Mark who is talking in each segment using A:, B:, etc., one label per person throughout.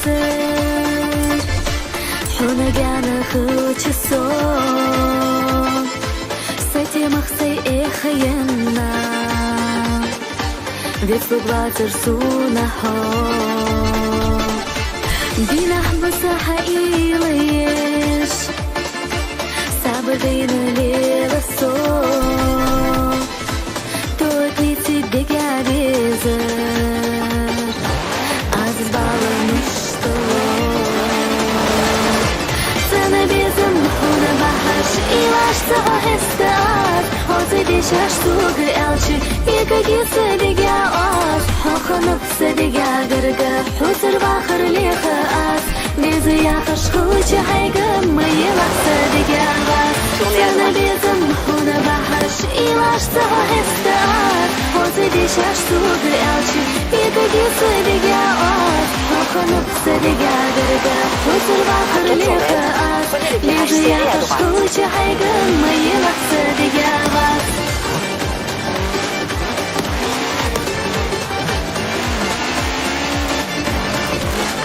A: بيزر حونا جانا خوشسو ساتي مخسي إخينا Вислуг ватер суна хо Динах басаха илаеш Сабадина лила со Той клици дега безер Азиз бала нушто Sana bezim хуна бахаш Илаш саха хестар Хози дешаш сугы элчи Ика гисы дега ос Хоханып садега гырга Хусыр бахыр леха ас Безы яхаш хуча хайга Майылак садега вас Sana bezim хуна бахаш Илаш саха хестар Хози дешаш сугы элчи Ика гисы дега ос Хоханып садега гырга Хусыр бахыр леха ас Безы яхаш хуча хайга Майылак садега вас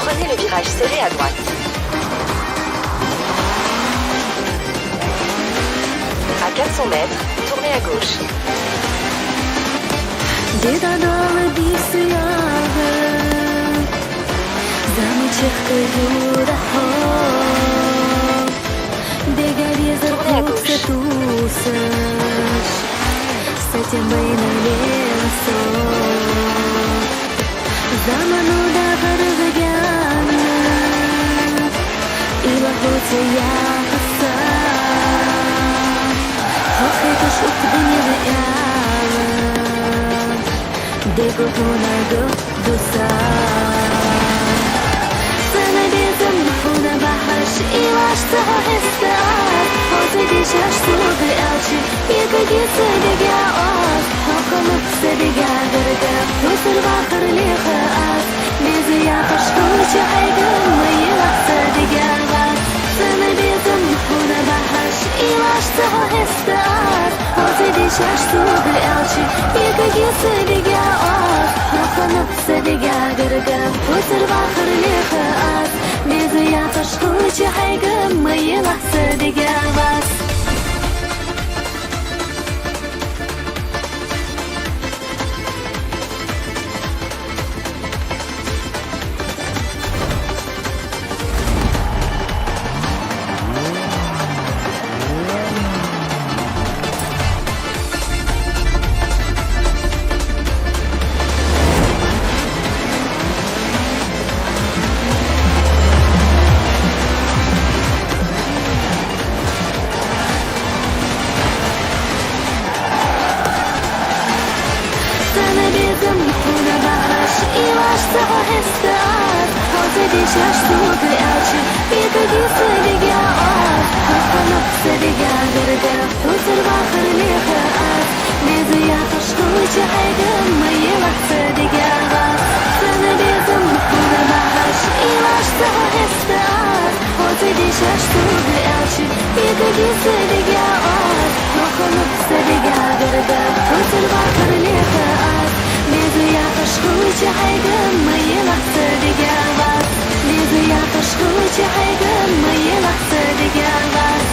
B: Prenez le virage serré à droite. À 400 mètres, tournez à gauche.
A: Дедадалы бисыягы Замычыхкы юрахо Дега везер хукса тусыш Сатем байна лесо Замануда гыргыгяны Ила хоце яхаса Хохетыш укдыневы ялы Дего хунагы дуса Sana bezim хуна бахаш Илаш саха хестар Хозе дешаш сугы элчи Ика гисы дега ос Хоханып садега гырга Хусыр бахыр леха ас Безы яхаш хуча хайга Майылак садега вас Sana bezim хуна бахаш Илаш саха хестар Хозе дешаш сугы элчи Ика гисы дега ос Хоханып садега гырга Хусыр бахыр леха ас Безы яхаш хуча хайга Майылак садега вас Sana bezim хуна бахаш Илаш саха хестар Хозе дешаш сугы элчи Ика гисы дега ос Хоханып садега гырга Хусыр бахыр леха ас Безы яхаш хуча хайга Майылак садега вас Sana bezim хуна бахаш Илаш саха хестар Хозе дешаш сугы элчи Ика гисы дега ос Хоханып садега гырга Хусыр бахыр леха ас Безы яхаш хуча хайга Майылак садега вас Безы яхаш хуча хайга Майылак садега вас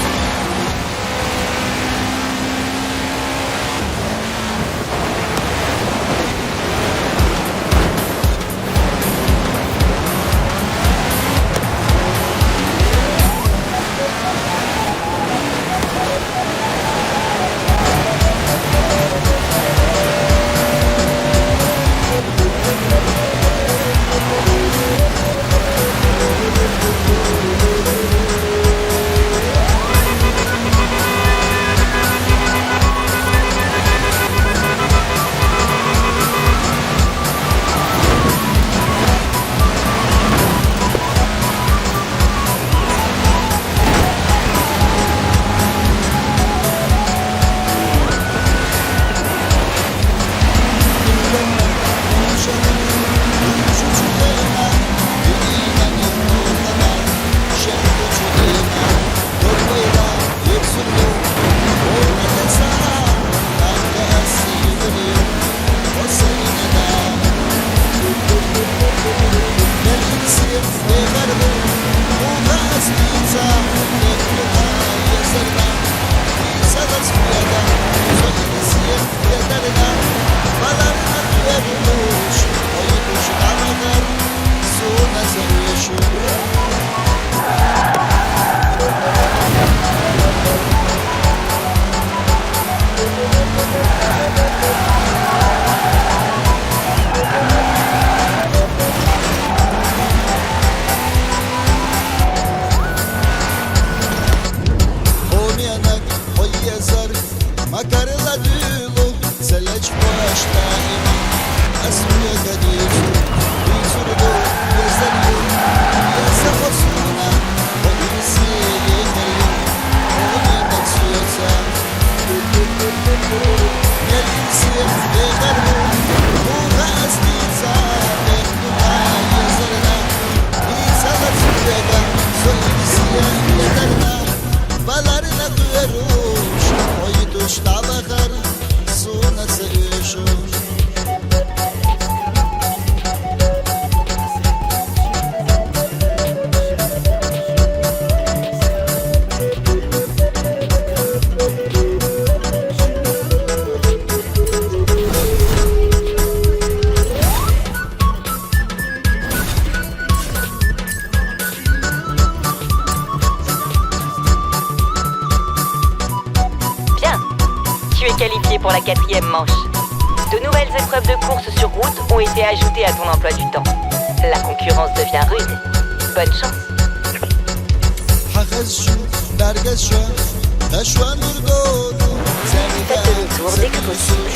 C: Makarla dülu Zeleç başta iman Asmiye kadiju Biturdu Gözleri Yasa basuna O birisi yeterli Onu kaçıyorsa Gelirsi yeterli Bu gazlica Mektuba yazarına İnsana tüyega Söylesi yeterli Balarına duyarmış Oyduş tabakar Suna sevişmiş
B: Qualifié pour la 4e manche. De nouvelles épreuves de course sur route ont été ajoutées à ton emploi du temps. La concurrence devient rude. Bonne chance. Faites le tour dès que possible.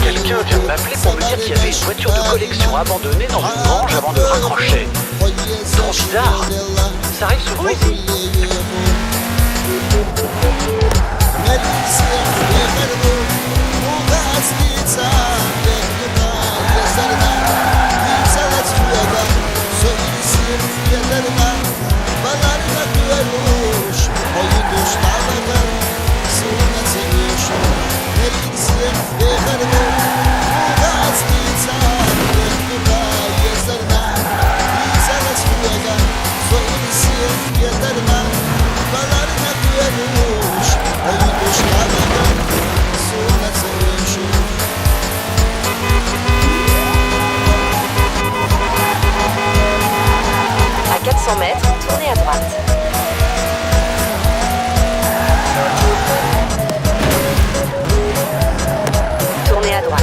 D: Quelqu'un vient de m'appeler pour me dire qu'il y avait une voiture de collection abandonnée dans une grange avant de raccrocher. Trop bizarre. Ça arrive souvent ici.
B: À 400 mètres, tournez à droite. Tournez à droite.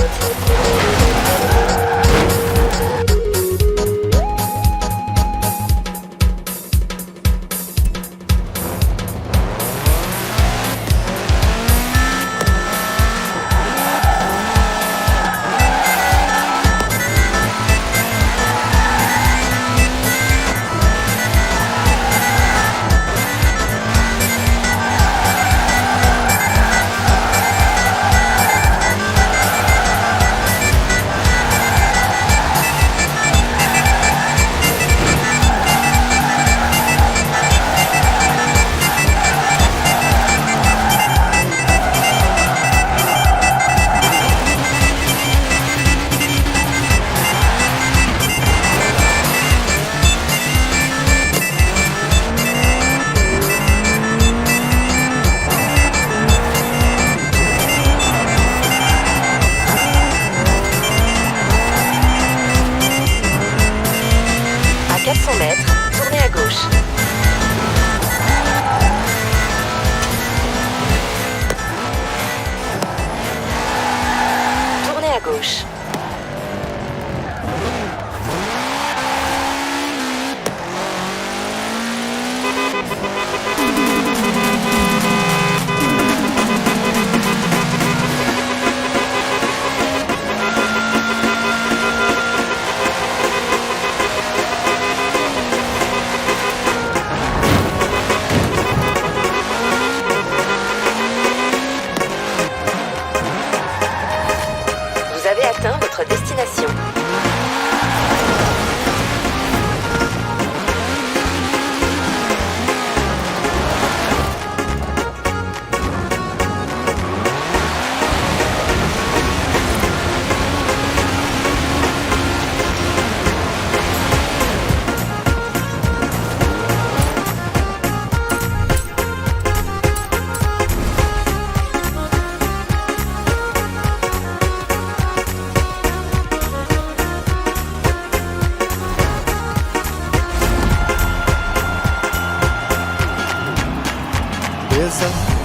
B: À 400 mètres, tournez à gauche. Tournez à gauche. Vous avez atteint votre destination.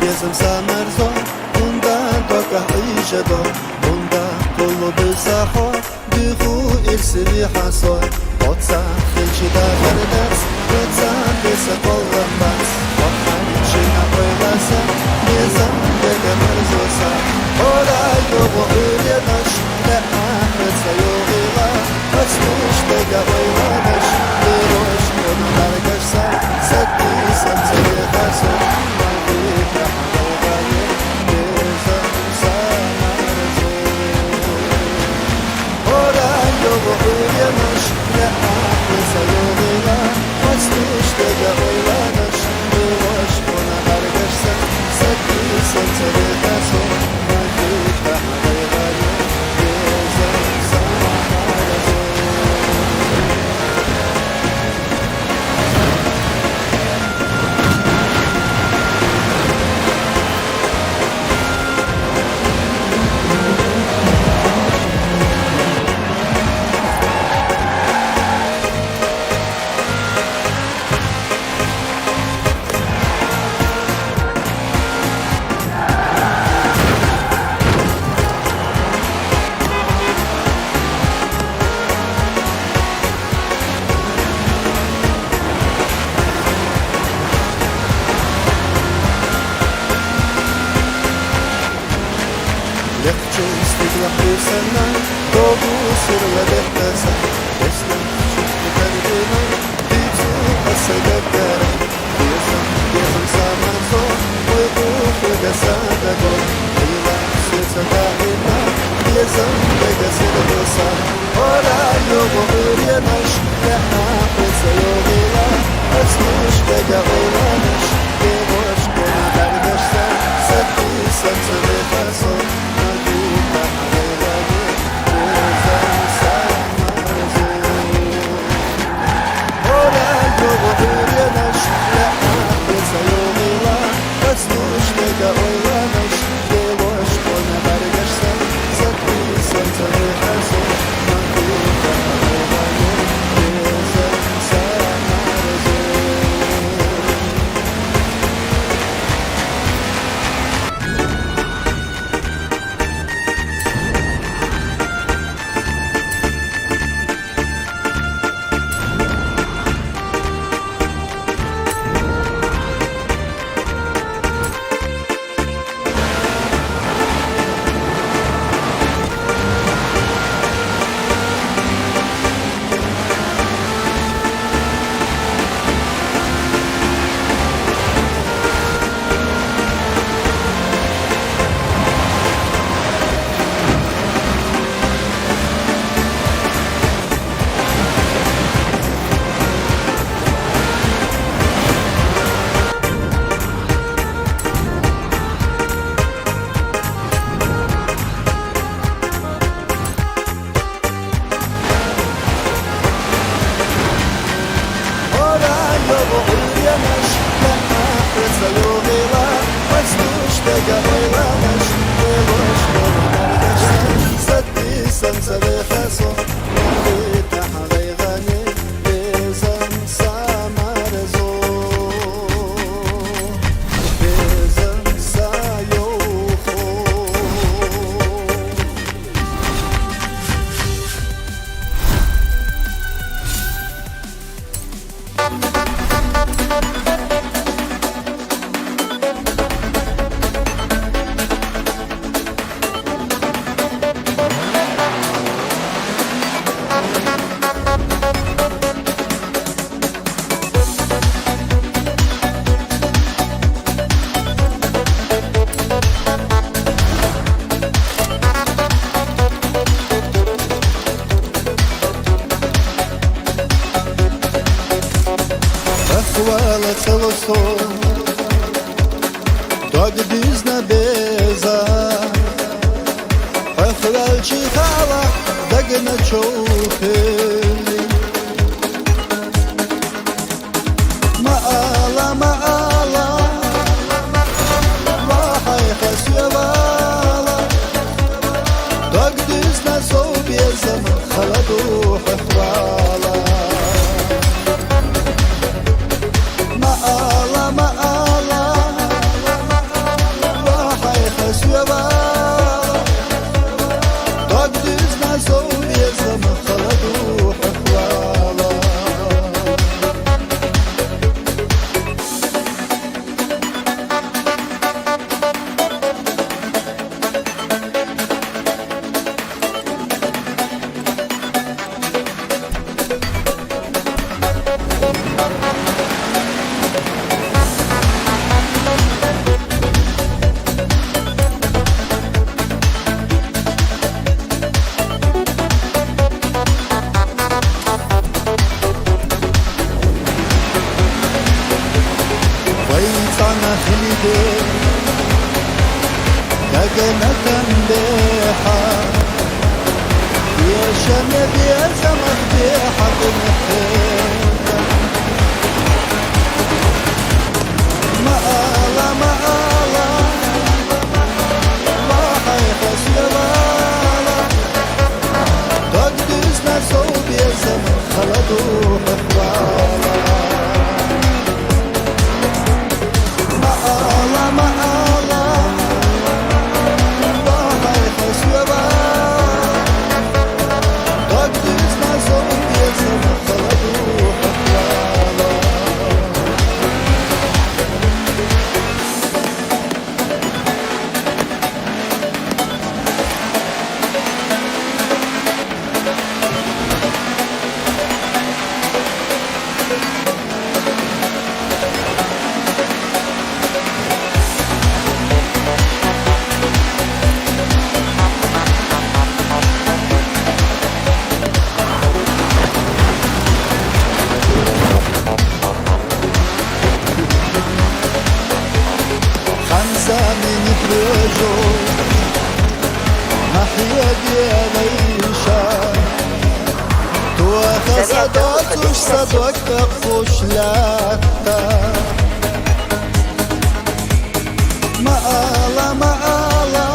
C: Bezim samerzo Bunda doka ijado Bunda kullu bisaho Duhu irsili haso Otsa khilchi da verdes Otsa besa kollan bas Otsa shina koylasa Bezim dege سنة دوغو سر ودهتسا اسلام شفت قلبنا بيتو السبب دارا يزم سامرزو ويقوف لقسادة دور إلا سيسا دائما يزم لقسد بسا ولا يوم غيريناش لحنا قصة يوغيلا أسموش بقى غيرانش يغوش كنا بردشتا سبي سنسل خاصو نجوبا غيراني يزم سامرزو ولا يوم غيريناش لحنا قصة يوغيلا أسموش بقى غيرانش يغوش كنا بردشتا سبي سنسل خاصو نجوبا غيراني يزم سامرزو Хвала целосо, дog bizna beza, Ахлал чихала, дагна чоухели. Маала, маала, вахай хасьявала, Dog bizna so beza, халаду хахвала. Маала, маала, вахай хасьявала, Dog bizna so beza, халаду хахвала. ويصنع خليدي دقنا تنبيحة يا شنب يا زمخ بيحة نحيدة مقالة مقالة ما حيخس يبالة دقدسنا صوب يا زمخ خلدو حفوالة Maala, maala, vahaj hasjava, Dog bizna so beza, haladu hafvala. زمین بجو نحيا دياليشا تو خزدات وش صدوك تقفوش لاتا مقالا مقالا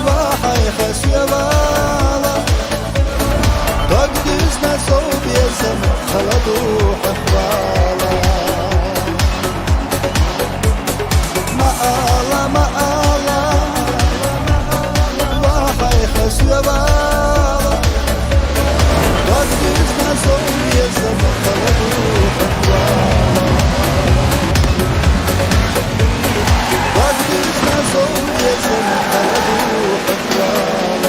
C: وحي خسيا بالا تقدسنا صوب يزم خلدو حفالا مقالا مقالا وحي خسيا بالا تقدسنا صوب يزم خلدو حفالا تقدسنا صوب يزم خلدو حفالا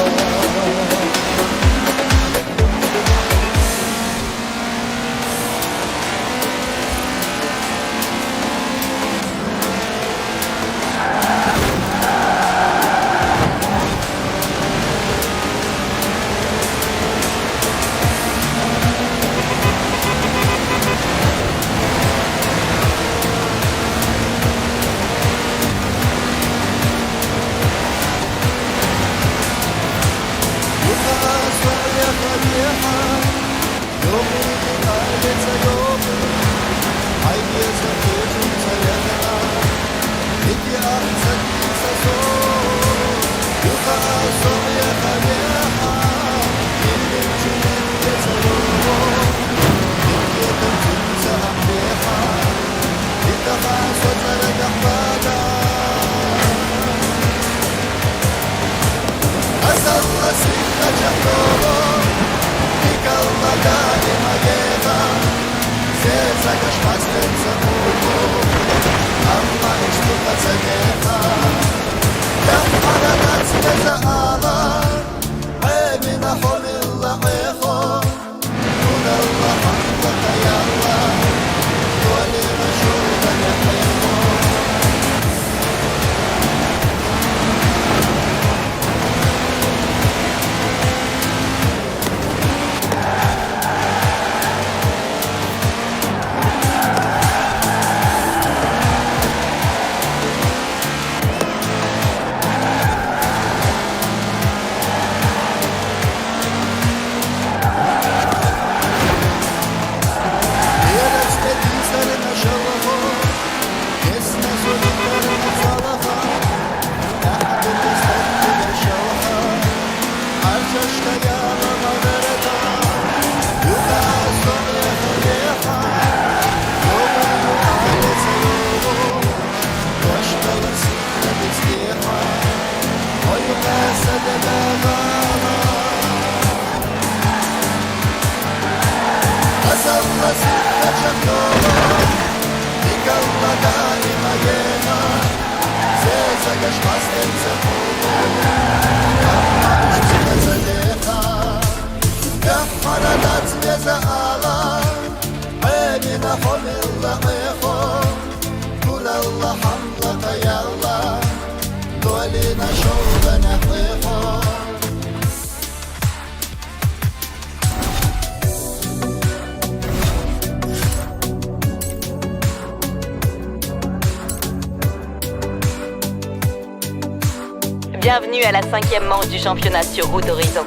B: Bienvenue à la 5e manche du championnat sur route Horizon.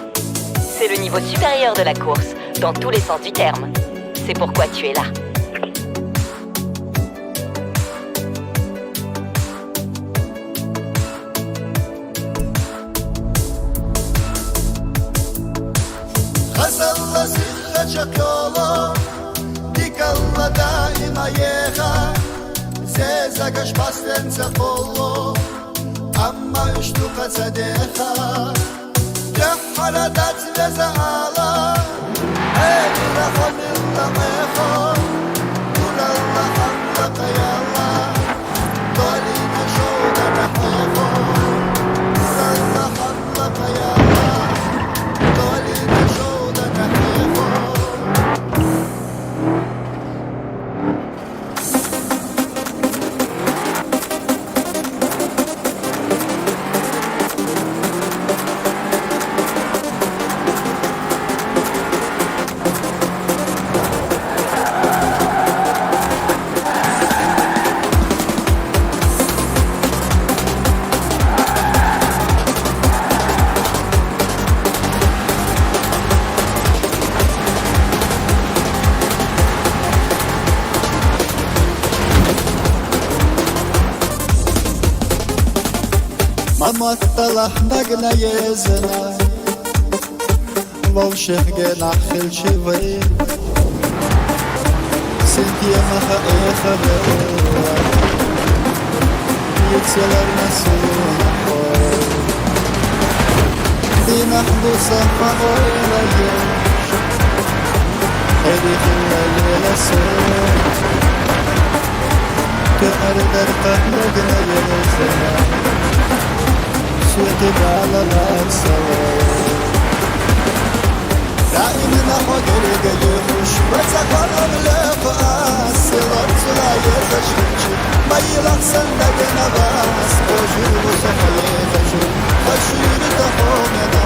B: C'est le niveau supérieur de la course, dans tous les sens du terme. C'est pourquoi tu es là.
C: خسل سلك يولا ديكلا دائما يخا زيزكش باستن تقولو أما اشتوق صديقا جحر دات لزعلا أي رحم الله قول الله حملك يا الله ضلينا شوق نحيفو قول الله حملك يا الله ضلينا شوق نحيفو ماما طلع نقنا يزنا والشيخ جنا خل شوي سنتي ما خبر يتسلر نسونا دينا حدوثا فغير اليوم هذه الليلة سوى كأردر قهلقنا يزنا سويت على الأرسل دائما أخوكي يخش وتقرب لقاس صلت لا يزشش ما يلحسن لقنا باس وجوب صحيح خشوب خشير تخومنا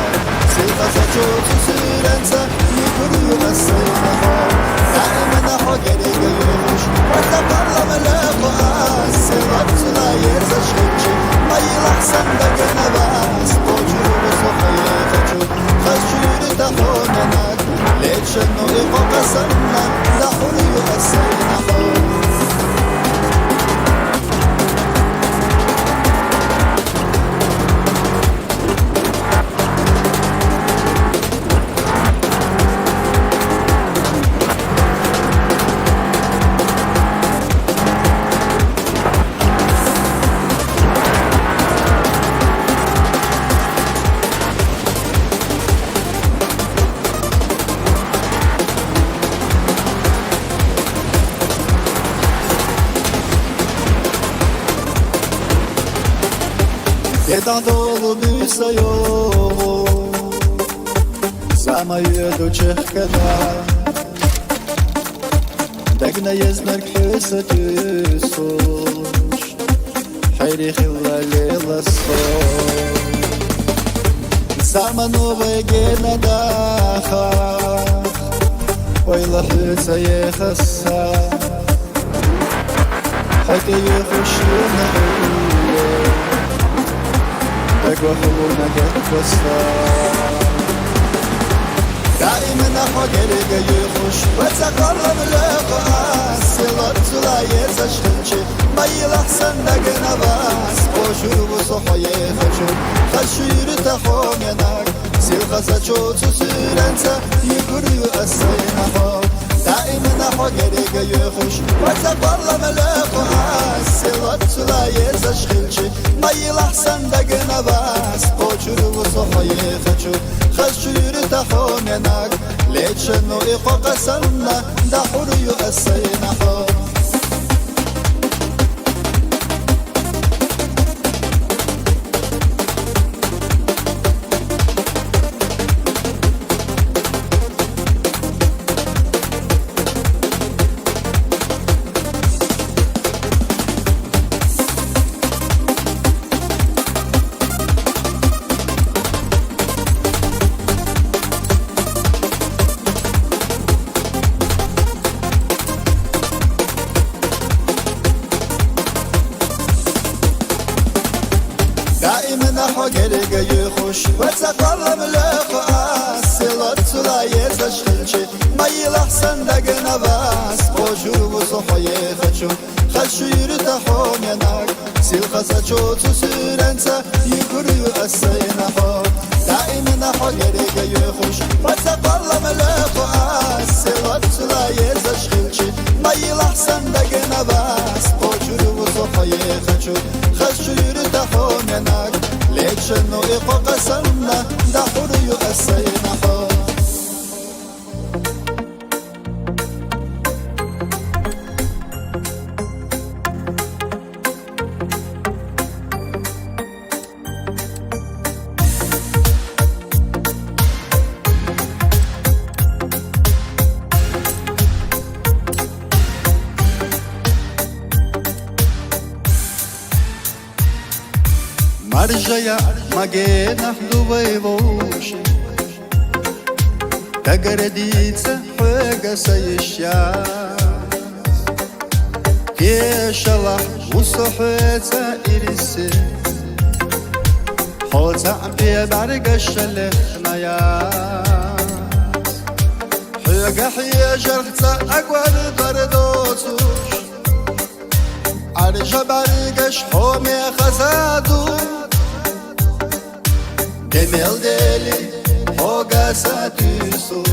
C: سيقى سجوت سيرنسا يكرو السينة دائما أخوكي يخش وتقرب لقاس صلت لا يزشش ما يلحسن لقنا باس وجوب صحيح خشوب خشير تخومنا ليش انه يقوى سنة دخل يؤسينا Jedan dolu büyse yol Zamaju do Čehkada Degna jezner köse tüsuş Hayri khilla lila sol Zamanu ve gena daha Oyla hüse yekhassa Haydi yukhuşuna وحلونا قصة دائما أخوكي يخش وتقرب لقاس صلت لا يزشخش ما يلحسن لقنا باس وشوب صحيح خشوب خشير تخومناك سيلخا سجوت سيرنسا يقري أسينا خوب دائما أخوكي يخش وتقرب لقاس صلت لا يزشخش ما يلحسن لقنا باس وشوب صحيح خشوب خشير تخومناك ليش انه يقوى قسمنا دحر يؤسينا خوب دائما أخوكي يخش وتقرب لقاس صلت لا يزشخش ما يلحسن لقنا باس وجوب صحيح خشوب خشير تخومناك سيلخا سجوت سيرنسا يقري أسينا خوب دائما أخوكي يخش وتقرب لقاس صلت لا يزشخش ما يلحسن لقنا باس وجوب صحيح خشوب خشير تخومناك ليش انه يقوى قسمنا دحر يؤسينا خوب Marjaya magena duvaivoushi Tagaraditsa huega sayishya Keshala usuheta irisi Hota ampiya bargashalekna ya Huega hiya jarhta agwal dardotush Arja bargash home khazadu Demel deli hoga satüsoş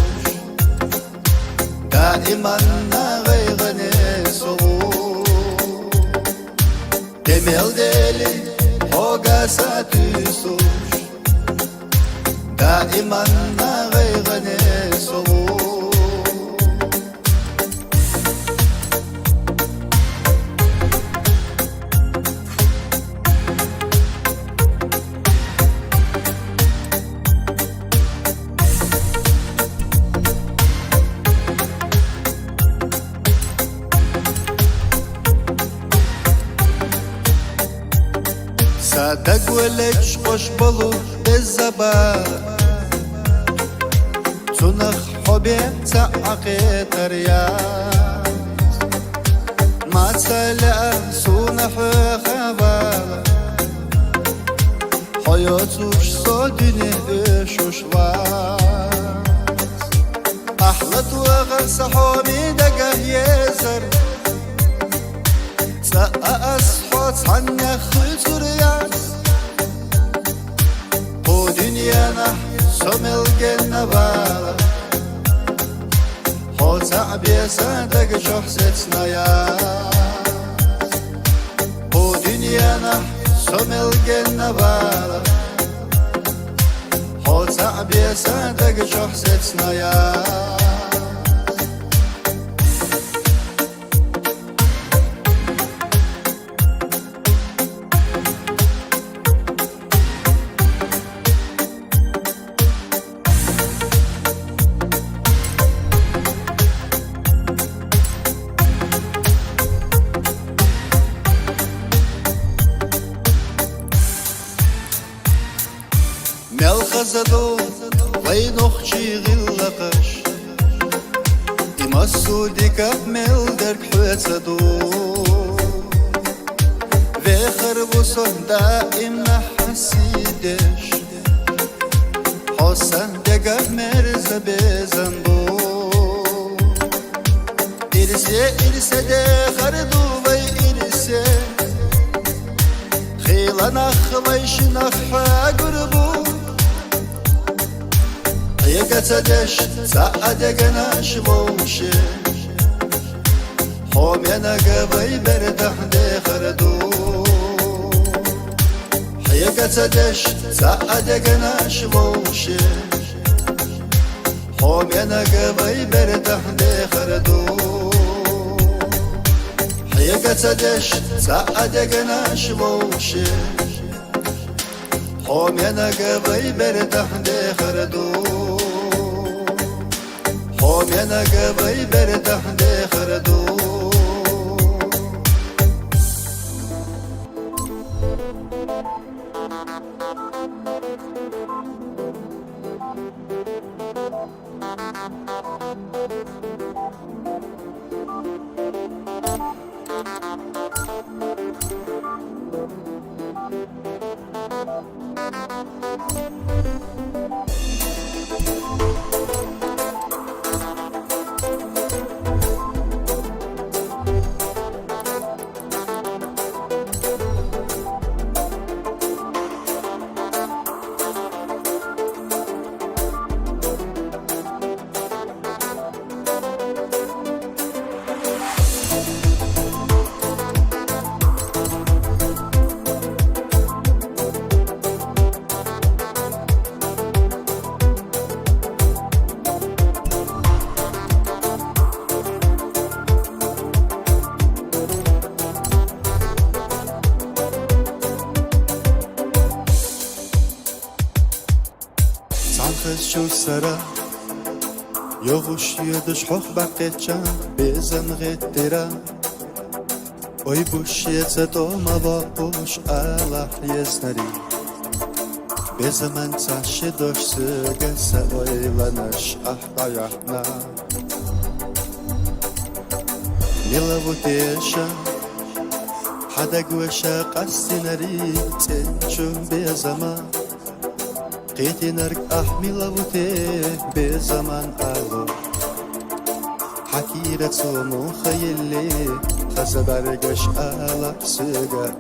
C: Daiman na gaygane soğuk Demel deli hoga satüsoş Daiman na gaygane soğuk صدق ولش خوش بلو بالزبا تنخ حبي تعقي ترياز ما تسلع سونح خبال حياتوش صادني اشوش واز أحلط وغرس حومي دقه يزر أصحوت عنك خلطر ياس Bu dünyana sömülgen nabala Hota biyasadaki çok setsna yas Bu dünyana sömülgen nabala Hota biyasadaki çok setsna yas ملخزدو وينخشي غلقش يمسودي كمل درك حوتدو وخربوسون دائم نحسيدش حسن دقه مرز بزنبو إرسه ده خردو وي إرسه خيلا نخليش نخحا قربو يقتدش سعدك ناشبوشي حوم ينقبي بردح دي خردو يقتدش سعدك ناشبوشي حوم ينقبي بردح دي خردو يقتدش سعدك ناشبوشي حوم ينقبي بردح دي خردو حوم ينقبي بردح دي خردو شو سرا يغش يدش حخ بقيتشا بيزن غدرا oy bush yetoma vapush Allah yeznari bezaman tashi dosh suga savoylanash ahtayahna milavutesha hadagwasha qastinari tsenchum bezaman قيتنرك أحملوته بزمان ألو حكيرة مخيلي خزبرقش ألا سجاء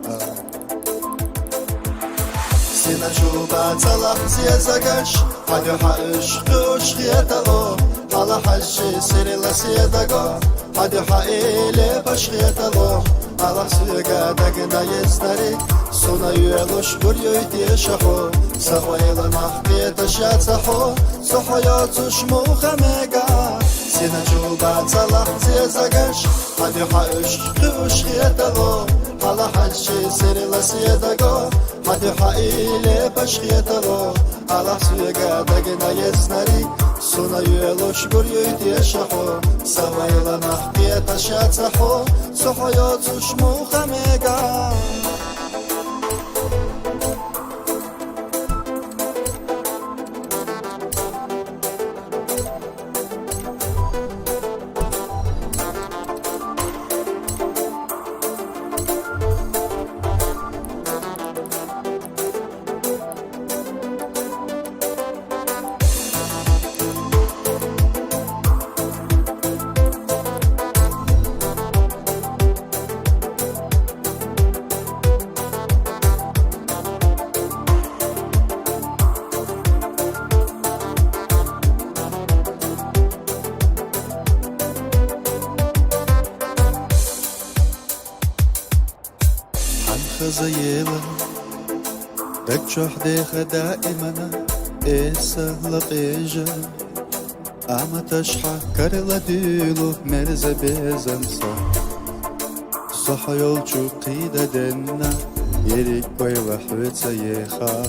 C: سينا شوبا تلق زيزاقش حدو حقش قوش خيطلو على حجي سيري لسيداقو حدو حقيلي باش خيطلو على سيقا دقنا يزدري سونا يلوش بريو يتيشحو سخويلا نحقي تشاتحو سحياتوش مخميقا سينا شوبا تلق زيزاقش حدو حقش قوش خيطلو على حجي سيري لسيداقو حدو حقيلي باش خيطلو على سيقا دقنا يزدري سونا يلوش بريو يتيشحو سخويلا نحقي تشاتحو سحياتوش مخميقا خزيلة دكشوح ديخة دائما سهلة قيجة أما تشحى كارلا ديلو مرزة بيزنسا صح يولشو قيدة دنا يريك ويلا حوتة يخا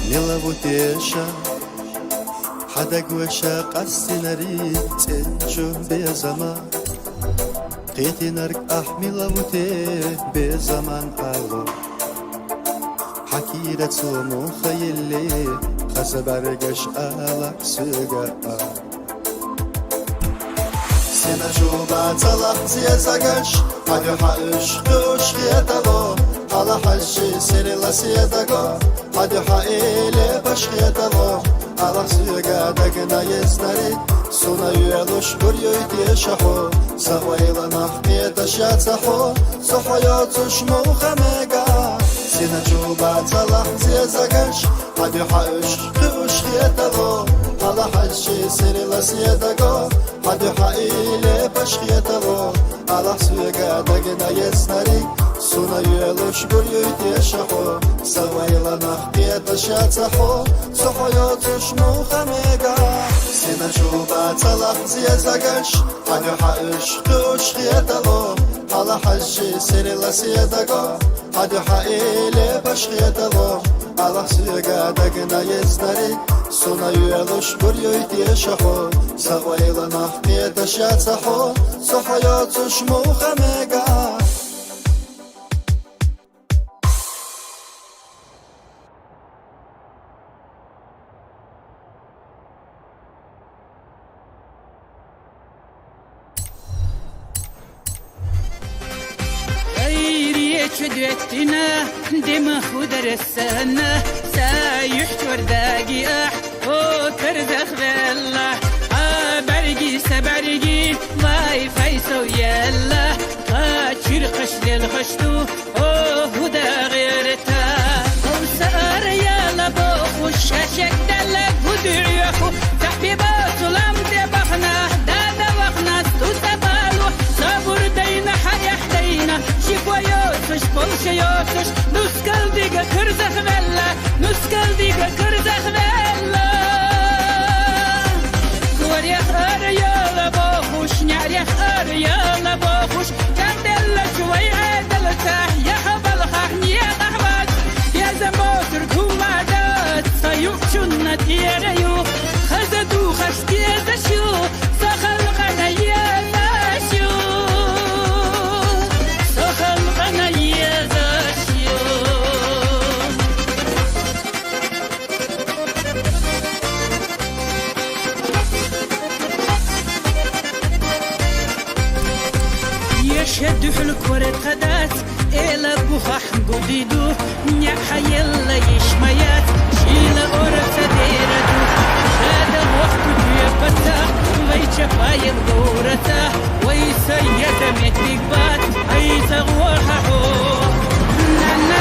C: ميلا بوتيشا حدا قوشا قاسي نريد تنشو بيزما قيتي نرك أحمل وتيه بزمان ألو حكيرة سومو خيلي خزبرقش ألك سيقا سينا جوبا تلق زيزاقش حدو حقش قوش خيطلو على حجي سيري لسيداقو حدو حقيلي باش خيطلو على سيقا دقنا يزدري سونا يلوش بريو يتيشحو سخويلا نحقي تشاتحو سحياتوش مخميقا سينا جوبا تلق زيزاقش حدو حقش قوش خيطلو على حجي سيري لسيداقو حدو حقيلي باش خيطلو على سيقا دقنا يزدري سونا يلوش بريو يتيشحو سخويلا نحقي تشاتحو سحياتوش مخميقا سينا جوبا تلق زيزاقش حدو حقش قوش خيطلو على حجي سيري لسيداقو حدو حقيلي باش خيطلو على سيقا دقنا يزدري سونا يلوش بريو يتيشحو سخويلا نحقي تشاتحو سحياتوش مخميقا
E: شدوتنا دم خدر السنة سايح ورداقي كرزخ بالله برقي سبرقي واي فايسو يلا قاتشير قشل الخشتو هدا غيرتا وسار يلا بوخو الشاشك دلك ودعيخو تحبيبات ولم تبخنا دادا وخنا ستوسبالو صبر دينا حيح دينا شكويوتش بولشيوتش نسكال ديگا كرزخ بلا نسكال ديگا كرزخ بلا كوريخ اريالا بوخوش نعريخ اريالا بوخوش كاندلا شوي عدلتا يا خبال خاحني يا قحبات يا زموتر كومادات سيوكشونا تيريو خزدو خشتي دشو سخلقنا يا ناشو سخلقنا يا داشو يشد حلك ورد خدات إلا بوخح قديدو نيحا يلا يشميات شيلا أورتا ديردو هذا الوقت يبتا ويجا بايل دورتا ويسيد متبقبات عيسا غوحا نانا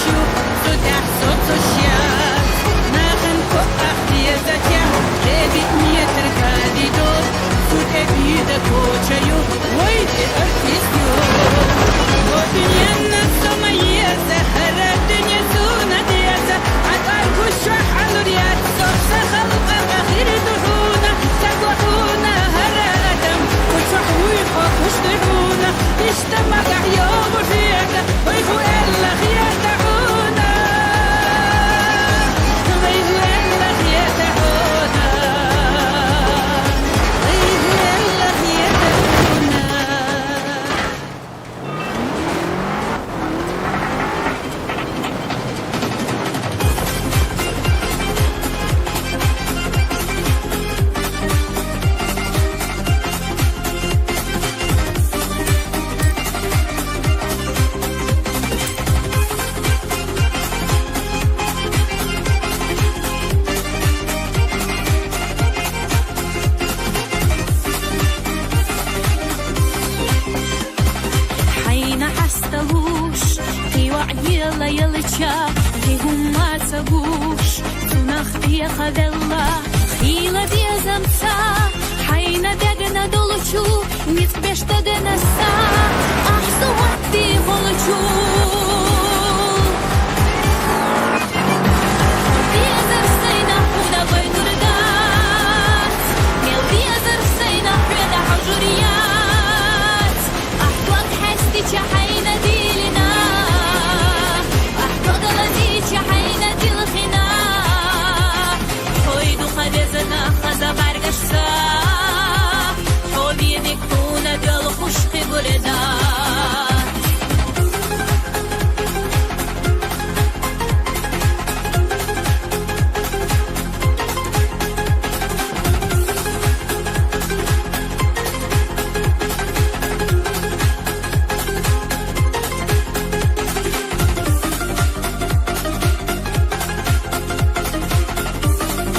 E: شو سودح صوت الشياط ناخن كوخ يزتيا لبي ميتر كادي دور سود أبيد كوشيو ويد أرتيسيو ودنيا النفس ميزة هلا الدنيا زونة ديزة عطار كشح علوريات صوت خلق غير دهونا تقوحونا هلا أدم كشح ويخوف وشتهونا يشتمع يوم فيك ويخو إلا خياتعونا ويخو إلا خياتعونا ويخو إلا خياتعونا حين حستهوش في وعي الله يلتشا هم ما تبوش تنخ يا خذلا خيلة بيزمتا حين دقنا دولچو نتبشت دنسا أحسو وقتي غلچو